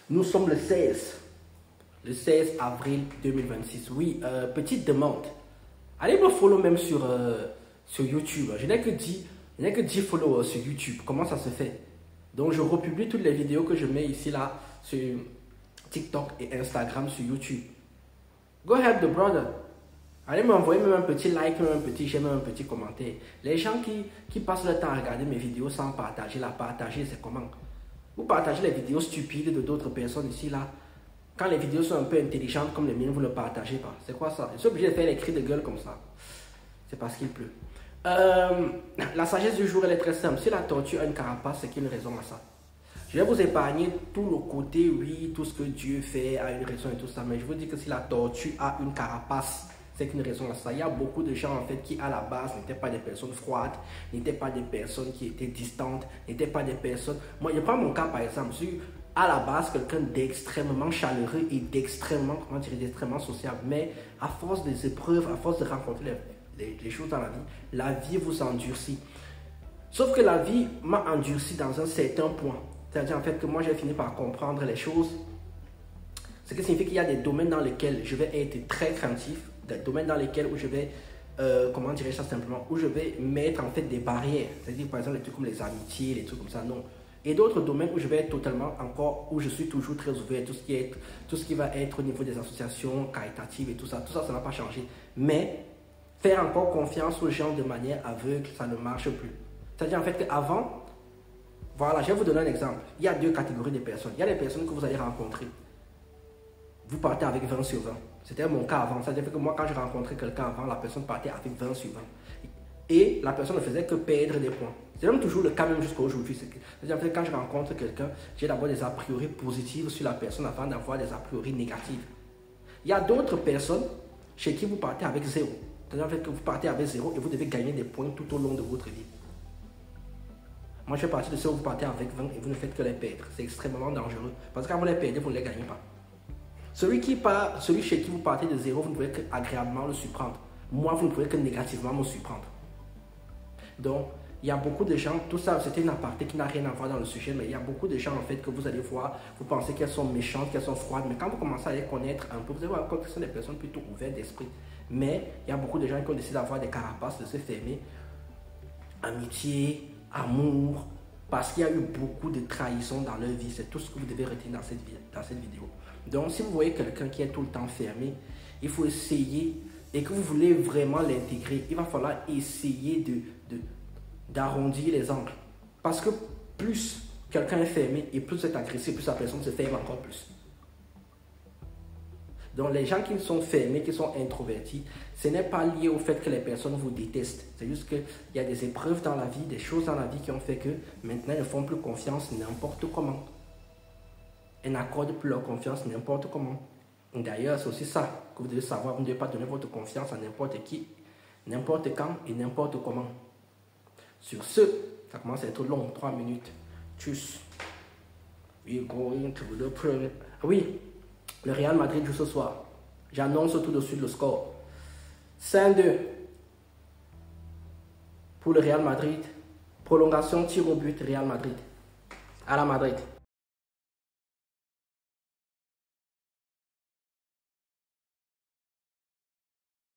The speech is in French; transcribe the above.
Nous sommes le 16 avril 2026. Oui, petite demande. Allez me follow même sur YouTube. Je n'ai que 10 followers sur YouTube. Comment ça se fait? Donc je republie toutes les vidéos que je mets ici là sur TikTok et Instagram sur YouTube. Go help the brother. Allez m'envoyer même un petit like, même un petit j'aime, même un petit commentaire. Les gens qui passent le temps à regarder mes vidéos sans partager, c'est comment? Vous partagez les vidéos stupides de d'autres personnes ici là. Quand les vidéos sont un peu intelligentes comme les miennes, vous ne le partagez pas. C'est quoi ça? Je suis obligé de faire les cris de gueule comme ça. C'est parce qu'il pleut. La sagesse du jour, elle est très simple. Si la tortue a une carapace, c'est qu'il y a une raison à ça. Je vais vous épargner tout le côté, oui, tout ce que Dieu fait a une raison et tout ça. Mais je vous dis que si la tortue a une carapace, c'est qu'une raison à ça. Il y a beaucoup de gens en fait qui à la base n'étaient pas des personnes froides, n'étaient pas des personnes qui étaient distantes, n'étaient pas des personnes... Moi, je prends mon cas par exemple. Je suis à la base quelqu'un d'extrêmement chaleureux et d'extrêmement, comment dire, d'extrêmement sociable. Mais à force des épreuves, à force de rencontrer les choses dans la vie vous endurcit. Sauf que la vie m'a endurci dans un certain point. C'est-à-dire en fait que moi j'ai fini par comprendre les choses. Ce qui signifie qu'il y a des domaines dans lesquels je vais être très craintif, des domaines dans lesquels où je vais, comment dirais-je ça simplement, où je vais mettre en fait des barrières. C'est-à-dire par exemple les trucs comme les amitiés, les trucs comme ça, non. Et d'autres domaines où je vais être totalement encore, où je suis toujours très ouvert, tout ce qui va être au niveau des associations caritatives et tout ça n'a pas changé. Mais faire encore confiance aux gens de manière aveugle, ça ne marche plus. C'est-à-dire en fait qu'avant, voilà, je vais vous donner un exemple. Il y a deux catégories de personnes. Il y a les personnes que vous allez rencontrer. Vous partez avec 20 sur 20. C'était mon cas avant. C'est-à-dire que moi, quand je rencontrais quelqu'un avant, la personne partait avec 20 sur 20. Et la personne ne faisait que perdre des points. C'est même toujours le cas même jusqu'à aujourd'hui. C'est-à-dire que quand je rencontre quelqu'un, j'ai d'abord des a priori positives sur la personne avant d'avoir des a priori négatives. Il y a d'autres personnes chez qui vous partez avec 0. C'est-à-dire que vous partez avec 0 et vous devez gagner des points tout au long de votre vie. Moi, je fais partie de ceux où vous partez avec 20 et vous ne faites que les perdre. C'est extrêmement dangereux. Parce que quand vous les perdez, vous ne les gagnez pas. Celui chez qui vous partez de 0, vous ne pouvez que agréablement le surprendre. Moi, vous ne pouvez que négativement me surprendre. Donc, il y a beaucoup de gens, tout ça, c'était une aparté qui n'a rien à voir dans le sujet, mais il y a beaucoup de gens, en fait, que vous allez voir, vous pensez qu'elles sont méchantes, qu'elles sont froides, mais quand vous commencez à les connaître un peu, vous allez voir que ce sont des personnes plutôt ouvertes d'esprit. Mais il y a beaucoup de gens qui ont décidé d'avoir des carapaces, de se fermer. Amitié, amour, parce qu'il y a eu beaucoup de trahisons dans leur vie. C'est tout ce que vous devez retenir dans cette vidéo. Donc, si vous voyez quelqu'un qui est tout le temps fermé, il faut essayer, et que vous voulez vraiment l'intégrer, il va falloir essayer d'arrondir les angles. Parce que plus quelqu'un est fermé et plus c'est agressif, plus la personne se ferme encore plus. Donc les gens qui sont fermés, qui sont introvertis, ce n'est pas lié au fait que les personnes vous détestent. C'est juste qu'il y a des épreuves dans la vie, des choses dans la vie qui ont fait que maintenant ils ne font plus confiance n'importe comment. Ils n'accordent plus leur confiance n'importe comment. D'ailleurs, c'est aussi ça que vous devez savoir. Vous ne devez pas donner votre confiance à n'importe qui, n'importe quand et n'importe comment. Sur ce, ça commence à être long, 3 minutes. Tchuss. We're going to the Premier. Oui, le Real Madrid joue ce soir. J'annonce tout de suite le score. 5-2 pour le Real Madrid. Prolongation, tir au but, Real Madrid. À la Madrid.